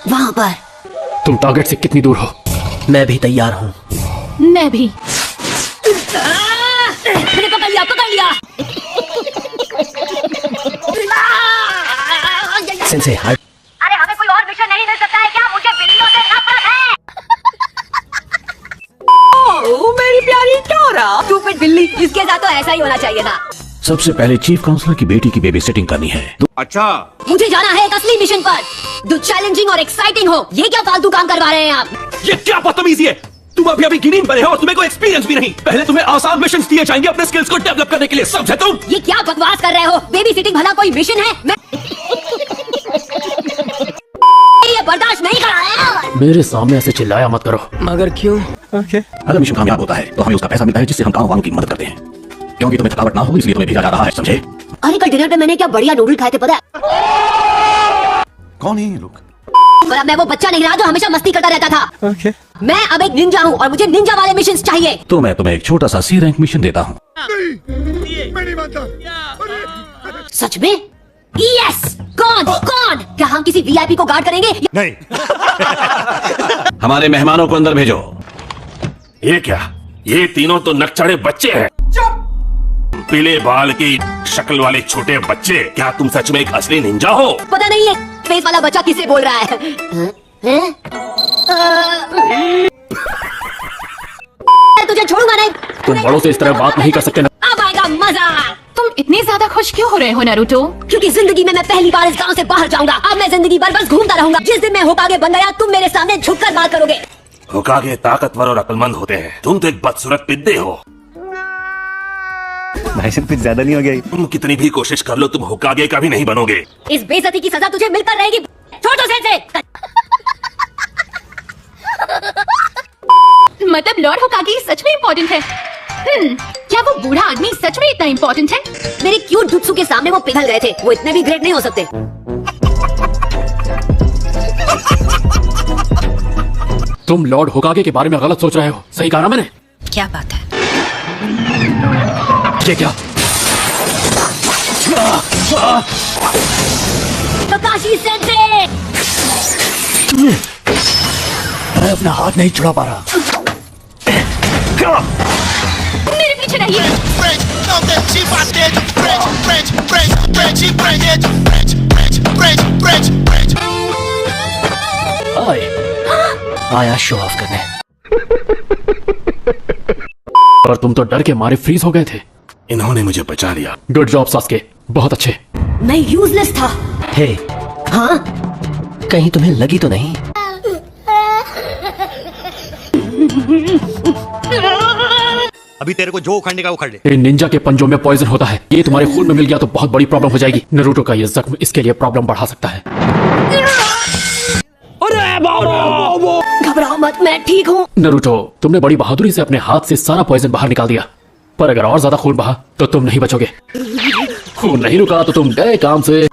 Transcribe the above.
वहाँ पर। तुम टारगेट से कितनी दूर हो? मैं भी तैयार हूँ। मैं भी। मैंने पकड़ लिया, पकड़ लिया। सेंसे हट। अरे हमें कोई और मिशन नहीं मिल सकता है क्या? मुझे बिल्लियों से नफरत है। ओह मेरी प्यारी डोरा, स्टूपिड बिल्ली, इसके साथ तो ऐसा ही होना चाहिए था। सबसे पहले चीफ काउंसलर की बेटी की बेबी सिटिंग करनी है। अच्छा, मुझे जाना है एक असली मिशन पर, जो चैलेंजिंग और एक्साइटिंग हो। ये क्या फालतू काम करवा रहे हैं आप? ये क्या बदतमीजी है? तुम अभी गिनी बने हो और तुम्हें कोई एक्सपीरियंस भी नहीं। पहले तुम्हें आसान मिशन दिए जाएंगे अपने स्किल्स को डेवलप करने के लिए, समझे तुम? ये क्या बकवास कर रहे हो? बेबी सिटिंग भला कोई मिशन है? मैं ये बर्दाश्त नहीं कर रहा। मेरे सामने ऐसे चिल्लाया मत करो। मगर क्यों? अगर मिशन कामयाब होता है तो हमें उसका पैसा मिलता है, जिससे हम गाँव वालों की मदद करते हैं। क्योंकि तुम्हें थकावट ना हो इसलिए तुम्हें भेजा जा रहा है, समझे? अरे कल डिनर पे मैंने क्या बढ़िया नूडल खाए थे पता है? कौन है ये लोग? पर अब मैं वो बच्चा नहीं रहा जो हमेशा मस्ती करता रहता था। मैं अब एक निंजा हूँ और मुझे निंजा वाले मिशंस चाहिए। तो मैं तुम्हें एक छोटा सा सी रैंक मिशन देता हूँ। सच में? यस। कौन कौन? क्या हम किसी वीआईपी को गार्ड करेंगे? नहीं। हमारे मेहमानों को अंदर भेजो। ये क्या? ये तीनों तो नकचढ़े बच्चे हैं। पीले बाल की शक्ल वाले छोटे बच्चे। क्या तुम सच में एक असली निंजा हो? पता नहीं है फेस वाला बच्चा किससे बोल रहा है। तुझे छोड़ूंगा नहीं। तुम बड़ों से इस तरह बात नहीं कर सकते ना। अब आएगा मजा। तुम इतने ज्यादा खुश क्यों हो रहे हो नारुतो? क्योंकि जिंदगी में मैं पहली बार इस गांव से बाहर जाऊंगा। अब मैं जिंदगी भर बस घूमता रहूंगा। जिस दिन मैं होकागे बन गया, तुम मेरे सामने झुककर बात करोगे। होकागे ताकतवर और अक्लमंद होते हैं, तुम तो एक बदसूरत पिद्दे हो। भाई साहब कुछ ज्यादा नहीं हो गया? तुम कितनी भी कोशिश कर लो, तुम होकागे का भी नहीं बनोगे। इस बेइज्जती की सजा तुझे मिलकर रहेगी। छोटो से मतलब लॉर्ड होकागे सच में इम्पोर्टेंट है? क्या वो बूढ़ा आदमी सच में इतना इम्पोर्टेंट है? मेरे क्यूट जुत्सु के सामने वो पिघल गए थे। वो इतने भी ग्रेट नहीं हो सकते। तुम लॉर्ड होकागे के बारे में गलत सोच रहे हो। सही कहा ना मैंने? क्या बात है? ये क्या? ककाशी सेंसे! मैं अपना हाथ नहीं छुड़ा पा रहा। मेरे पीछे रहिए। आया शो ऑफ करने। और तुम तो डर के मारे फ्रीज हो गए थे। इन्होंने मुझे बचा लिया। गुड जॉब सास्के, बहुत अच्छे। मैं यूजलेस था। हे, हाँ? कहीं तुम्हें लगी तो नहीं? अभी तेरे को जो उखाड़ने का उखाड़ ले। इन निंजा के पंजों में पॉइजन होता है। ये तुम्हारे खून में मिल गया तो बहुत बड़ी प्रॉब्लम हो जाएगी। नारुतो का ये जख्म इसके लिए प्रॉब्लम बढ़ा सकता है। घबराओ मत, मैं ठीक हूँ। नारुतो, तुमने बड़ी बहादुरी से अपने हाथ से सारा पॉइजन बाहर निकाल दिया, पर अगर और ज्यादा खून बहा तो तुम नहीं बचोगे। खून नहीं रुका तो तुम गए काम से।